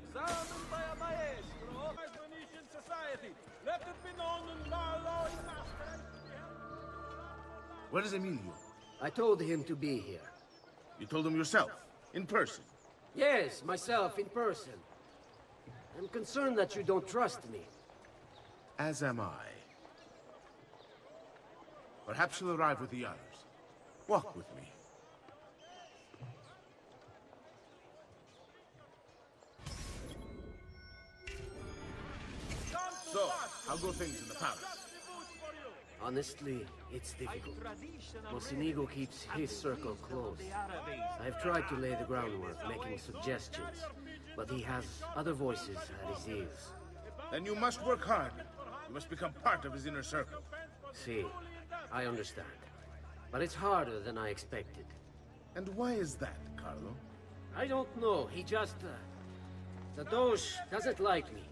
Examined by a maestro of Venetian society. Let it be known in law in masquerade. Where is Emilio? I told him to be here. You told him yourself, in person? Yes, myself, in person. I'm concerned that you don't trust me. As am I. Perhaps you'll arrive with the others. Walk with me. So, how go things in the palace? Honestly, it's difficult. Mocenigo keeps his circle close. I've tried to lay the groundwork, making suggestions, but he has other voices at his ears. Then you must work hard. You must become part of his inner circle. See, I understand. But it's harder than I expected. And why is that, Carlo? I don't know, he just... the Doge doesn't like me.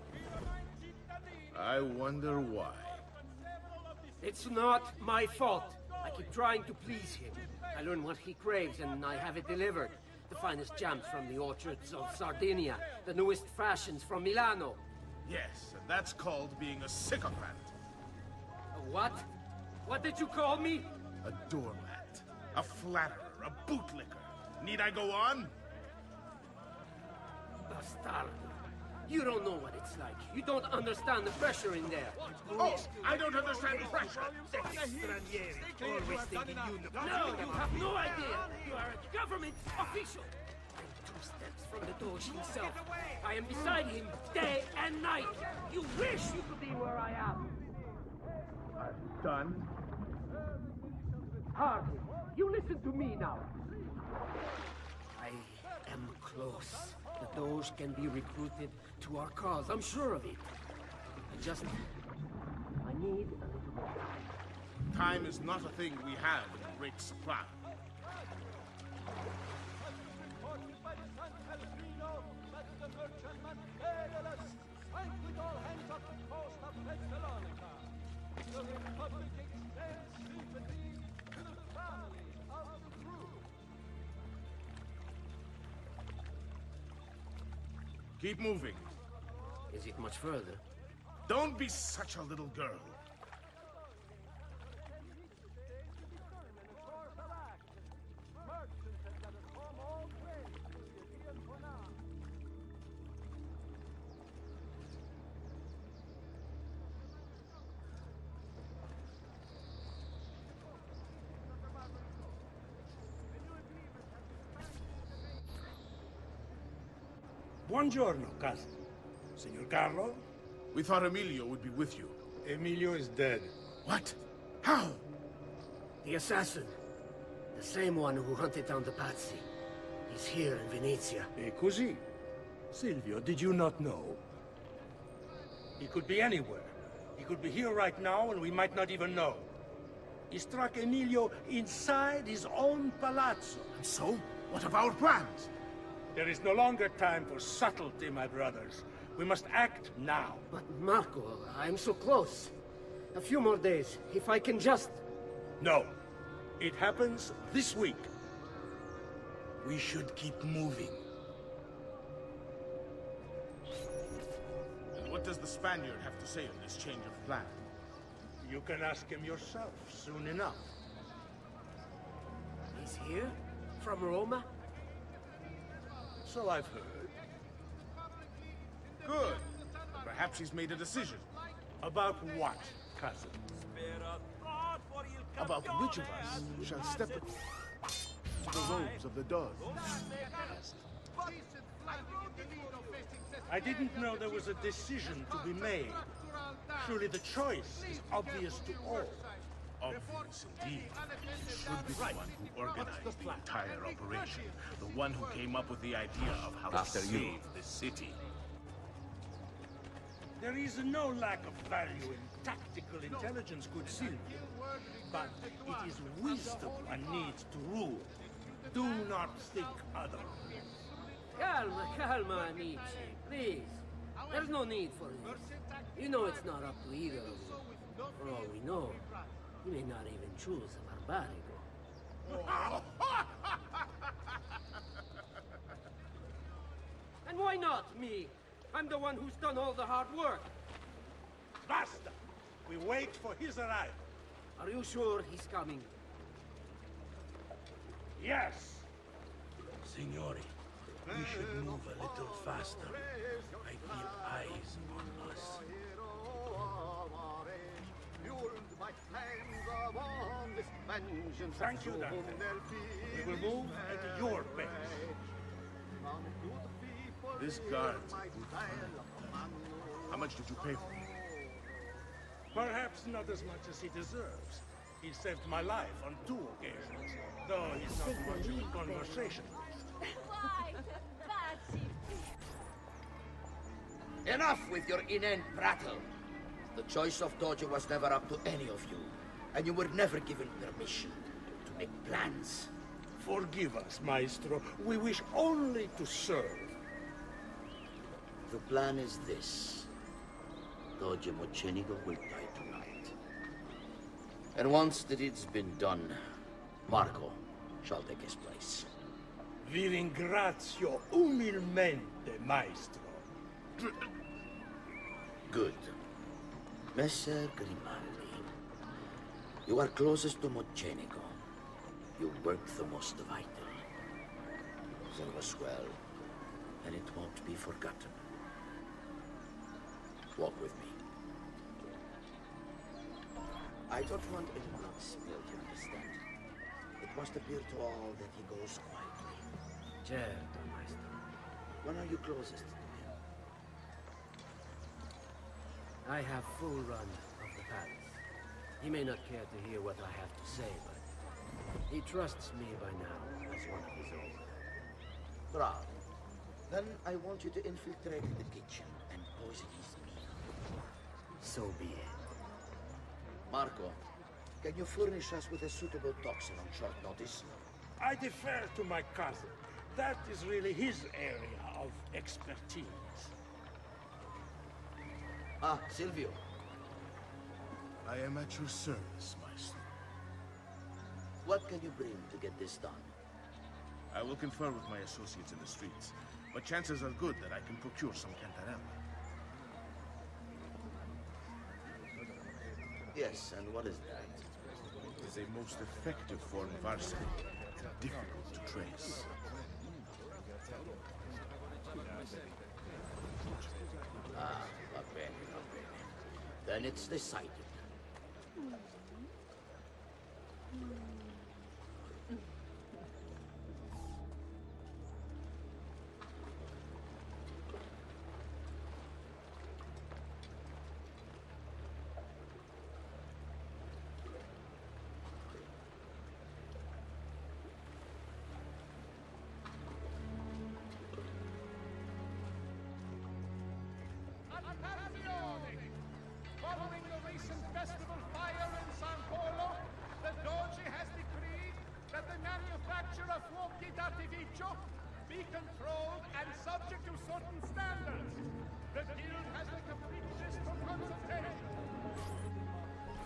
I wonder why. It's not my fault. I keep trying to please him. I learn what he craves and I have it delivered. The finest jams from the orchards of Sardinia, the newest fashions from Milano. Yes, and that's called being a sycophant. A what? What did you call me? A doormat, a flatterer, a bootlicker. Need I go on? Bastardo. You don't know what it's like. You don't understand the pressure in there. Oh, I don't understand pressure. Always thinking you know. No, you have no idea. You are a government official. I'm 2 steps from the Doge himself. I am beside him day and night. You wish you could be where I am. I'm done. Hardly. You listen to me now. I am close. The Doge can be recruited to our cause. I'm sure of it. I need a little more time. Time is not a thing we have in great supply. Keep moving. Is it much further? Don't be such a little girl. Buongiorno, cousin. Signor Carlo? We thought Emilio would be with you. Emilio is dead. What? How? The assassin. The same one who hunted down the Pazzi. He's here in Venezia. E così? Silvio, did you not know? He could be anywhere. He could be here right now and we might not even know. He struck Emilio inside his own palazzo. And so? What of our plans? There is no longer time for subtlety, my brothers. We must act now. But Marco, I'm so close. A few more days, if I can just... No. It happens this week. We should keep moving. And what does the Spaniard have to say on this change of plan? You can ask him yourself soon enough. He's here? From Roma? So I've heard. Good. Perhaps he's made a decision. About what, cousin? About which of us shall step into the robes of the Doge. I didn't know there was a decision to be made. Surely the choice is obvious to all. Obvious indeed. He should be the one who organized the entire operation. The one who came up with the idea of how to save the city. There is no lack of value in tactical intelligence, good Silvio. But it is wisdom one needs to rule. Do not think otherwise. Calma, calma, amici. Please. There's no need for this. You know it's not up to either of you. For all we know, you may not even choose a barbarigo. And why not me? I'm the one who's done all the hard work. Basta! We wait for his arrival. Are you sure he's coming? Yes! Signori, we should move a little faster. I feel eyes on us. Thank you, Dante. We will move at your pace. This guard's a good friend. How much did you pay for him? Perhaps not as much as he deserves. He saved my life on 2 occasions, though he's not much of a conversationalist. Why? Baci. Enough with your inane prattle. The choice of Doge was never up to any of you, and you were never given permission to make plans. Forgive us, Maestro. We wish only to serve. The plan is this. Doge Mocenigo will die tonight. And once the deed's been done, Marco shall take his place. Vi ringrazio umilmente, Maestro. Good. Messer Grimaldi, you are closest to Mocenigo. You work the most vital. Serve us well, and it won't be forgotten. Walk with me. I don't want any blood spilled, you understand? It must appear to all that he goes quietly. Certo, Maestro. When are you closest to him? I have full run of the palace. He may not care to hear what I have to say, but he trusts me by now as one of his own. Bravo. Then I want you to infiltrate the kitchen and poison his meal. So be it. Marco, can you furnish us with a suitable toxin on short notice? I defer to my cousin. That is really his area of expertise. Ah, Silvio. I am at your service, Maestro. What can you bring to get this done? I will confer with my associates in the streets, but chances are good that I can procure some Cantarella. Yes, and what is that? It is a most effective form of arsenic, difficult to trace. Ah, va bene, va bene. Then it's decided. Following the recent festival fire in San Polo, the Doge has decreed that the manufacture of BlueDotTV be controlled and subject to certain standards. The guild has the complete list for consultation.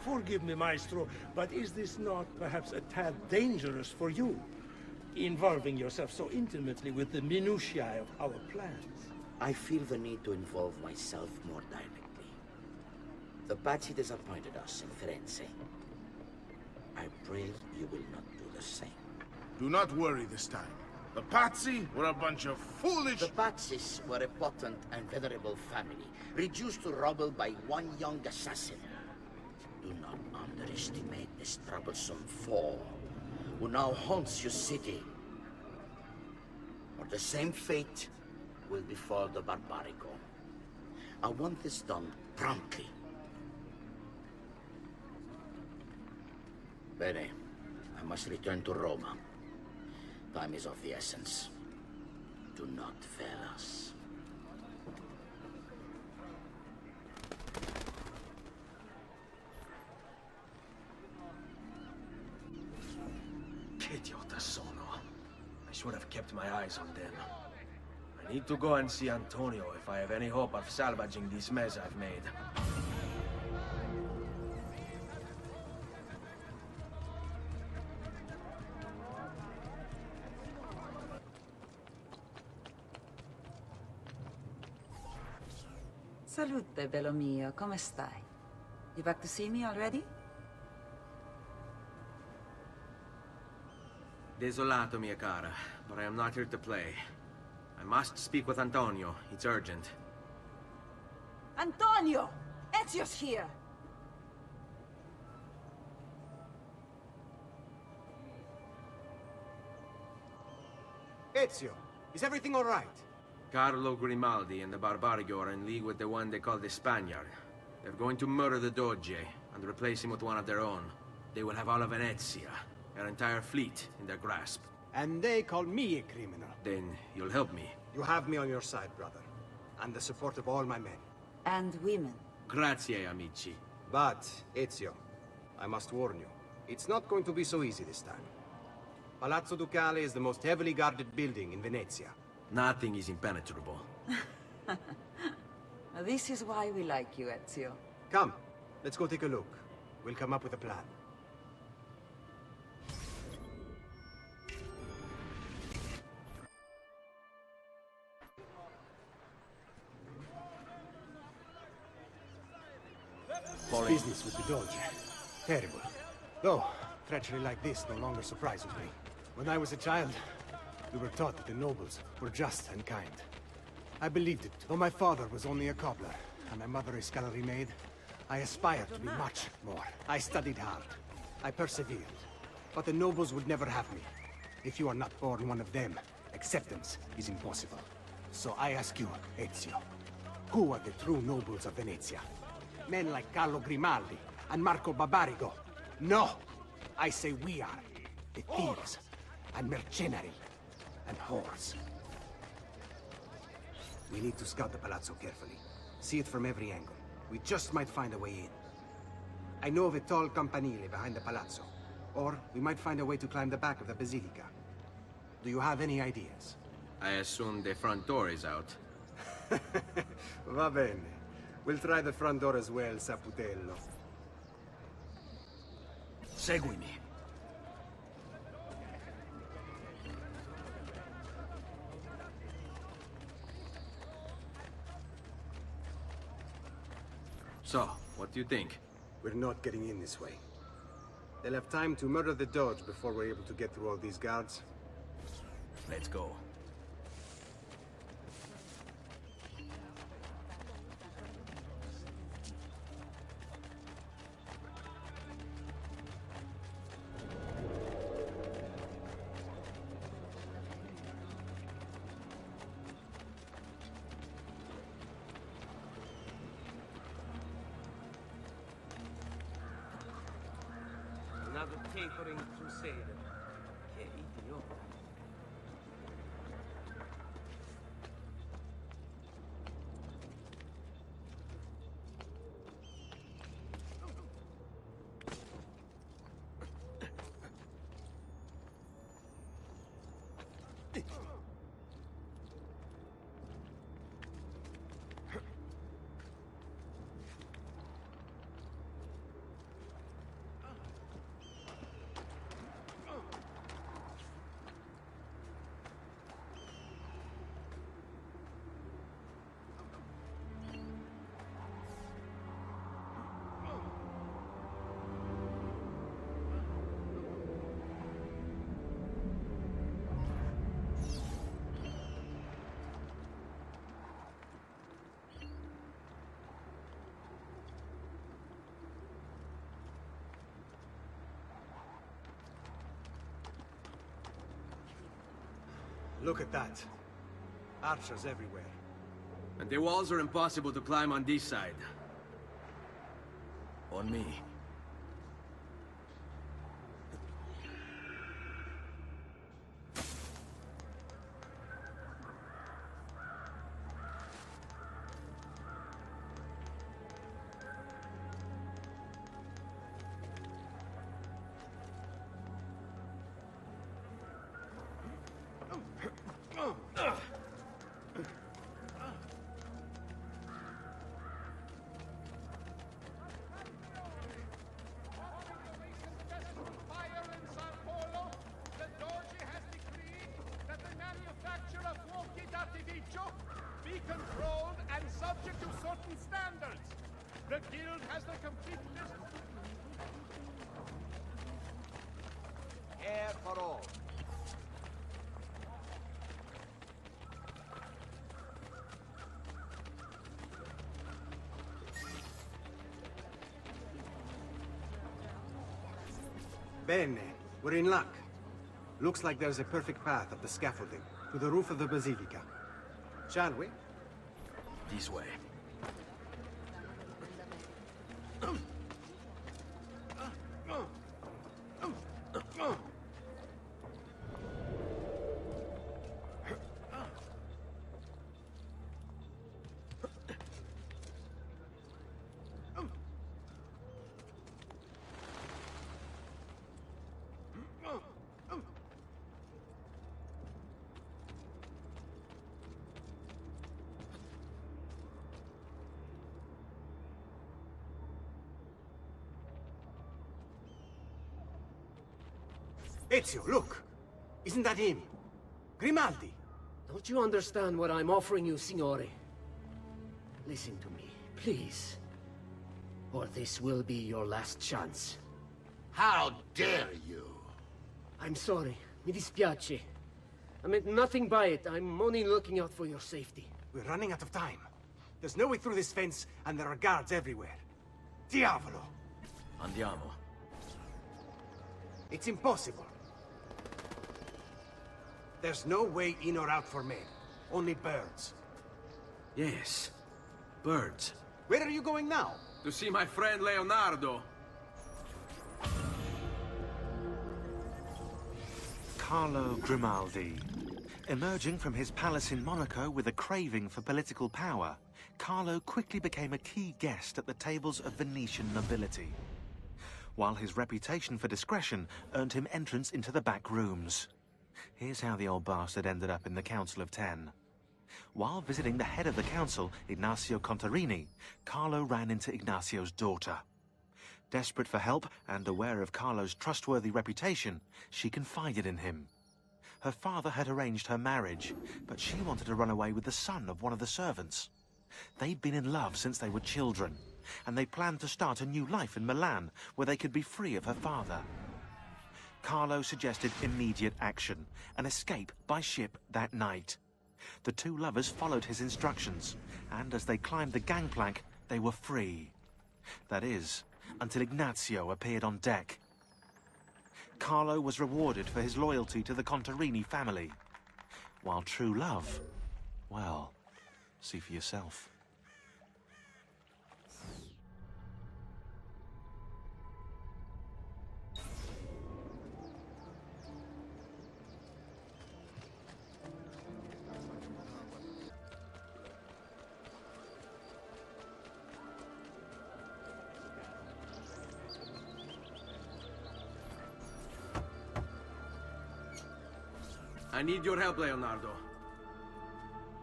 Forgive me, Maestro, but is this not perhaps a tad dangerous for you? Involving yourself so intimately with the minutiae of our plans. I feel the need to involve myself more directly. The Pazzi disappointed us in Firenze. I pray you will not do the same. Do not worry this time. The Pazzi were a bunch of foolish... The Pazzis were a potent and venerable family, reduced to rubble by one young assassin. Do not underestimate this troublesome foe, who now haunts your city. Or the same fate will befall the Barbarico. I want this done promptly. Bene, I must return to Roma. Time is of the essence. Do not fail us. Che idiota sono. I should have kept my eyes on them. I need to go and see Antonio if I have any hope of salvaging this mess I've made. Salute, bello mio. Come stai? You back to see me already? Desolato, mia cara, but I am not here to play. I must speak with Antonio. It's urgent. Antonio! Ezio's here! Ezio, is everything all right? Carlo Grimaldi and the Barbarigo are in league with the one they call the Spaniard. They're going to murder the Doge and replace him with one of their own. They will have all of Venezia, their entire fleet, in their grasp. And they call me a criminal. Then you'll help me. You have me on your side, brother. And the support of all my men. And women. Grazie, amici. But, Ezio, I must warn you. It's not going to be so easy this time. Palazzo Ducale is the most heavily guarded building in Venezia. Nothing is impenetrable. This is why we like you, Ezio. Come, let's go take a look. We'll come up with a plan. Business with the Doge. Terrible. Though, treachery like this no longer surprises me. When I was a child, we were taught that the nobles were just and kind. I believed it, though my father was only a cobbler, and my mother a scullery maid. I aspired to be much more. I studied hard. I persevered. But the nobles would never have me. If you are not born one of them, acceptance is impossible. So I ask you, Ezio, who are the true nobles of Venezia? Men like Carlo Grimaldi and Marco Barbarigo? No! I say we are. The thieves and mercenary and whores. We need to scout the Palazzo carefully. See it from every angle. We just might find a way in. I know of a tall campanile behind the Palazzo. Or we might find a way to climb the back of the Basilica. Do you have any ideas? I assume the front door is out. Va bene. We'll try the front door as well, Saputello. Seguimi. So, what do you think? We're not getting in this way. They'll have time to murder the Doge before we're able to get through all these guards. Let's go. Another tapering crusader. Che idiota. Look at that. Archers everywhere. And the walls are impossible to climb on this side. On me. controlled and subject to certain standards. The guild has the complete list. Air for all. Bene, we're in luck. Looks like there's a perfect path up the scaffolding to the roof of the Basilica. Shall we? This way. Ezio, look! Isn't that him? Grimaldi! Don't you understand what I'm offering you, Signore? Listen to me, please. Or this will be your last chance. How dare you? I'm sorry. Mi dispiace. I meant nothing by it. I'm only looking out for your safety. We're running out of time. There's no way through this fence, and there are guards everywhere. Diavolo! Andiamo. It's impossible. There's no way in or out for men. Only birds. Yes. Birds. Where are you going now? To see my friend Leonardo. Carlo Grimaldi. Emerging from his palace in Monaco with a craving for political power, Carlo quickly became a key guest at the tables of Venetian nobility, while his reputation for discretion earned him entrance into the back rooms. Here's how the old bastard ended up in the Council of Ten. While visiting the head of the council, Ignazio Contarini, Carlo ran into Ignazio's daughter. Desperate for help and aware of Carlo's trustworthy reputation, she confided in him. Her father had arranged her marriage, but she wanted to run away with the son of one of the servants. They'd been in love since they were children, and they planned to start a new life in Milan, where they could be free of her father. Carlo suggested immediate action, an escape by ship that night. The two lovers followed his instructions, and as they climbed the gangplank, they were free. That is, until Ignazio appeared on deck. Carlo was rewarded for his loyalty to the Contarini family, while true love, well, see for yourself. I need your help, Leonardo.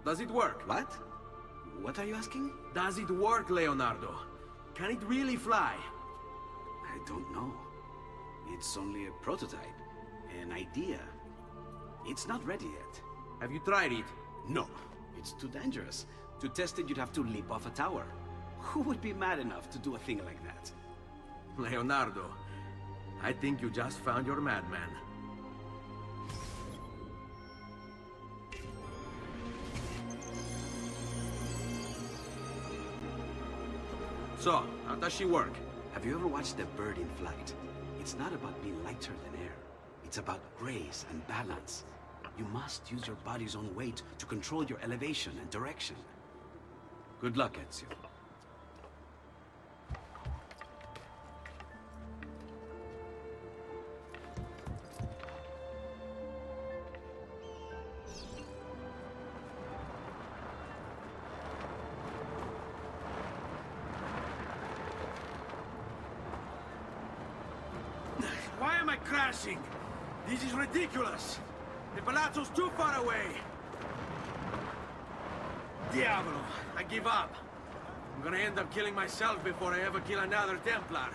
Does it work? What? What are you asking? Does it work, Leonardo? Can it really fly? I don't know. It's only a prototype. An idea. It's not ready yet. Have you tried it? No. It's too dangerous. To test it, you'd have to leap off a tower. Who would be mad enough to do a thing like that? Leonardo, I think you just found your madman. So, how does she work? Have you ever watched a bird in flight? It's not about being lighter than air. It's about grace and balance. You must use your body's own weight to control your elevation and direction. Good luck, Ezio. Why am I crashing? This is ridiculous. The Palazzo's too far away. Diavolo, I give up. I'm gonna end up killing myself before I ever kill another Templar.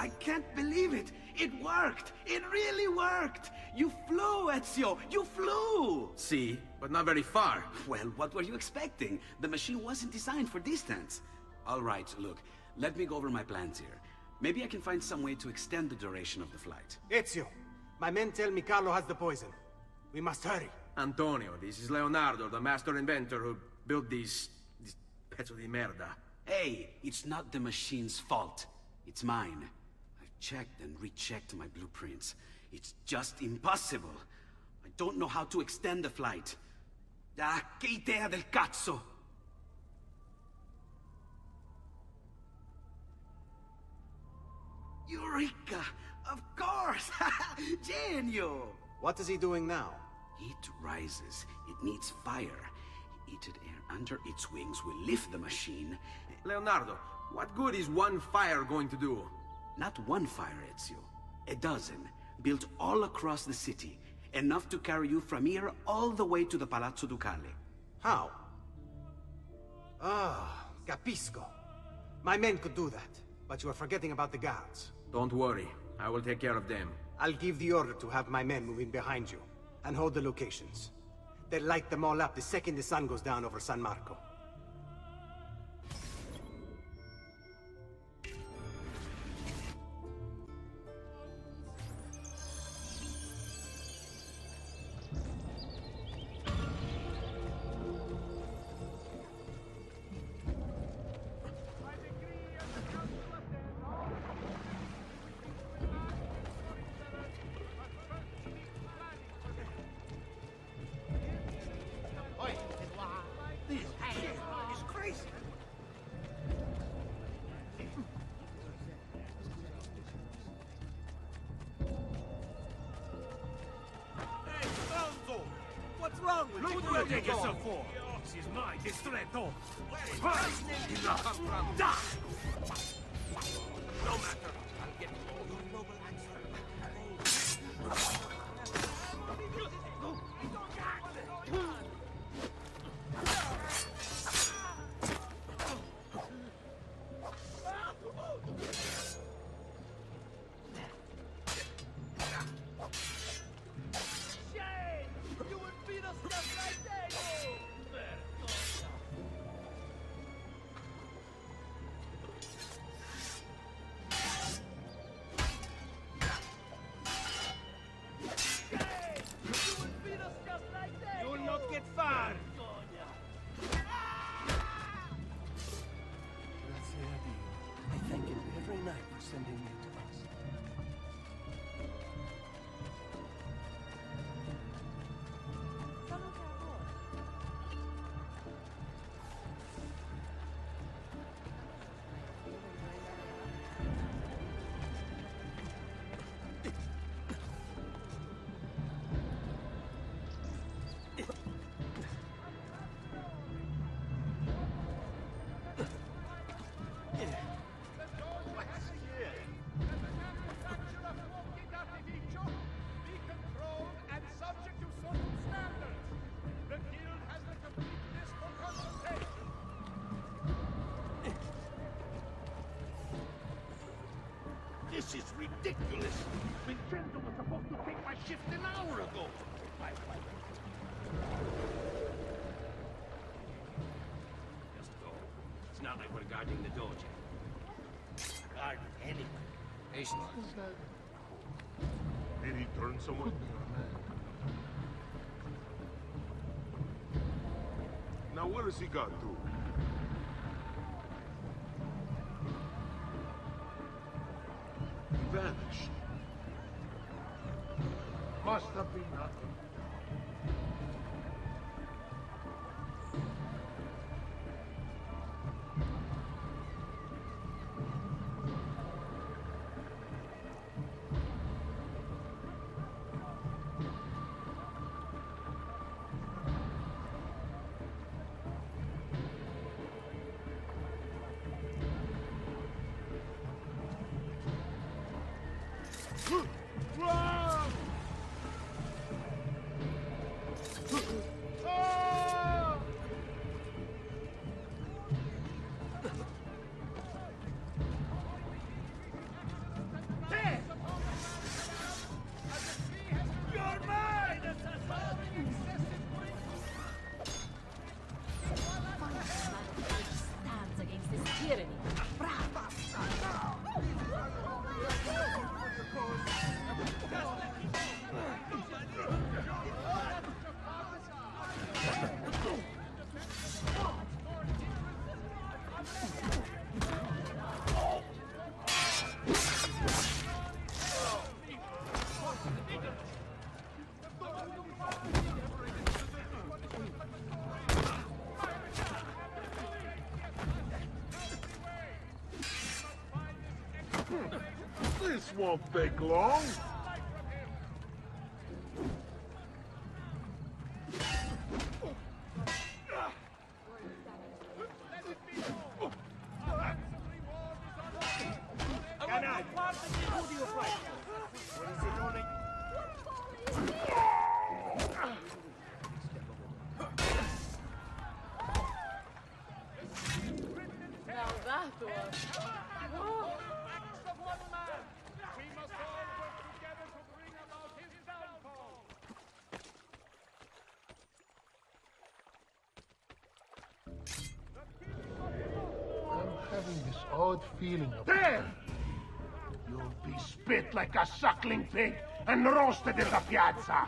I can't believe it! It worked! It really worked! You flew, Ezio! You flew! See, but not very far. Well, what were you expecting? The machine wasn't designed for distance. All right, look, let me go over my plans here. Maybe I can find some way to extend the duration of the flight. Ezio, my men tell me Carlo has the poison. We must hurry. Antonio, this is Leonardo, the master inventor who built these pezzo di merda. Hey, it's not the machine's fault. It's mine. I've checked and rechecked my blueprints. It's just impossible. I don't know how to extend the flight. Ah, che idea del cazzo! Eureka! Of course! Genio! What is he doing now? It rises. It needs fire. Heated air under its wings will lift the machine. Leonardo, what good is one fire going to do? Not one fire, Ezio. A dozen, built all across the city. Enough to carry you from here all the way to the Palazzo Ducale. How? Ah, capisco. My men could do that, but you are forgetting about the guards. Don't worry, I will take care of them. I'll give the order to have my men move in behind you, and hold the locations. They'll light them all up the second the sun goes down over San Marco. What do you take yourself for? This is my distretto. Enough. No matter. I'll get all your noble This is ridiculous. Vincenzo was supposed to take my shift an hour ago. Just go. It's not like we're guarding the Doge. Guard anyway. Patient. Did he turn someone? Now where has he got to? Vanished. Must have been nothing. won't take long. Having this odd feeling of... There! You'll be spit like a suckling pig and roasted in the piazza!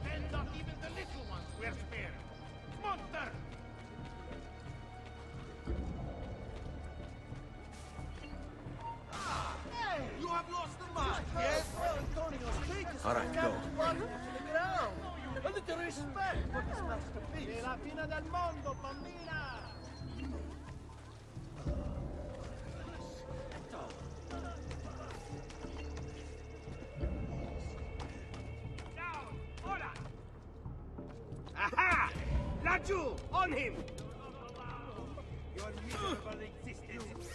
And not even the little ones were spared! Monster! You have lost the mark, yes? All right, go. A little respect for this masterpiece. È la fine del mondo, bambina! Aha! Laggiù! On him! Your miserable existence.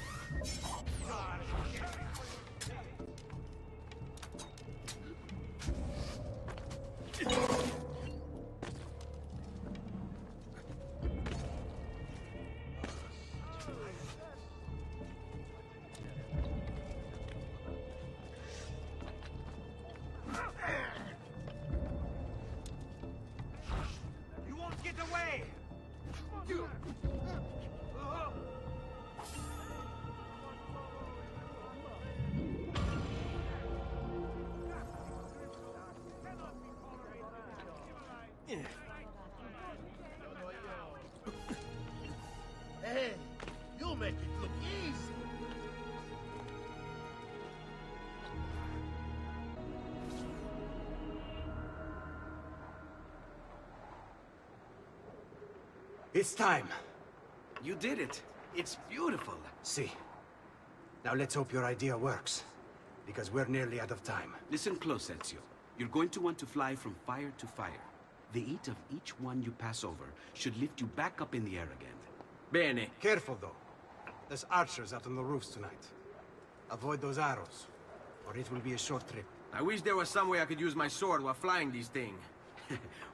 You won't get away! Hey, you make it look easy. It's time. You did it. It's beautiful. See. Now let's hope your idea works. Because we're nearly out of time. Listen close, Ezio. You're going to want to fly from fire to fire. The heat of each one you pass over should lift you back up in the air again. Bene. Careful, though. There's archers out on the roofs tonight. Avoid those arrows, or it will be a short trip. I wish there was some way I could use my sword while flying these things.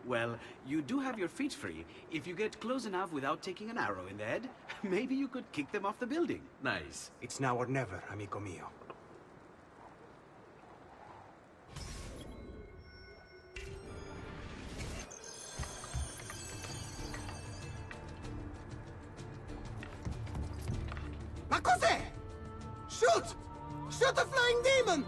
Well, you do have your feet free. If you get close enough without taking an arrow in the head, maybe you could kick them off the building. Nice. It's now or never, amico mio. Ma cos'è? Shoot! Shoot the flying demon!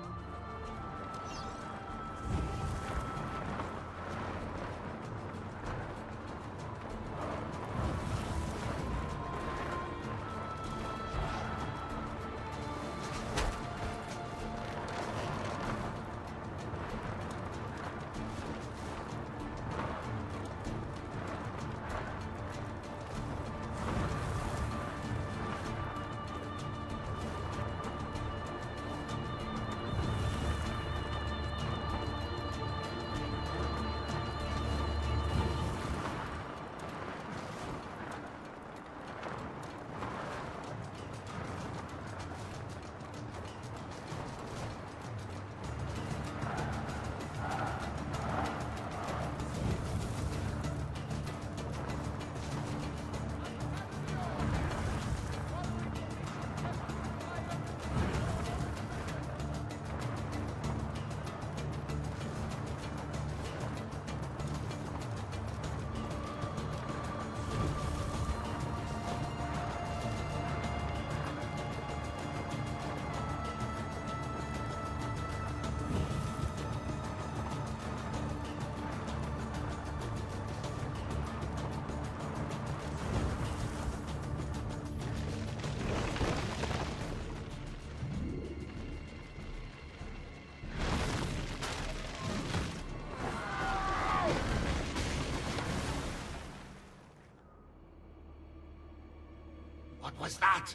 What was that?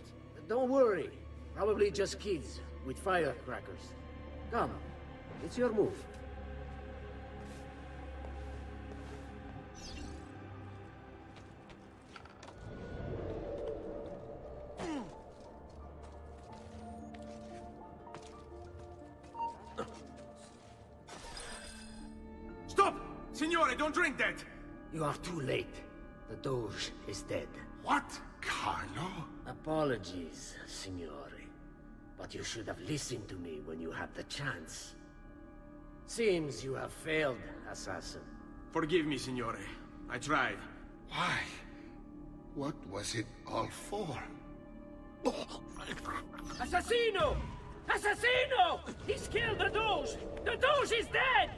Don't worry. Probably just kids with firecrackers. Come, it's your move. Stop! Signore, don't drink that! You are too late. The Doge is dead. What? Carlo? Apologies, Signore. But you should have listened to me when you had the chance. Seems you have failed, assassin. Forgive me, Signore. I tried. Why? What was it all for? Assassino! Assassino! He's killed the Doge! The Doge is dead!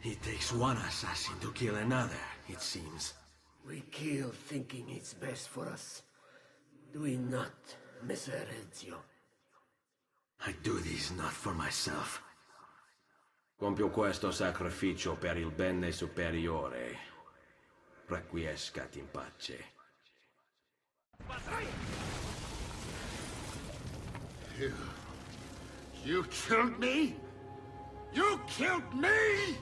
It takes one assassin to kill another, it seems. We kill thinking it's best for us. Do we not, Messer Ezio? I do this not for myself. Compio questo sacrificio per il bene superiore. Requiescat in pace. You killed me? You killed me?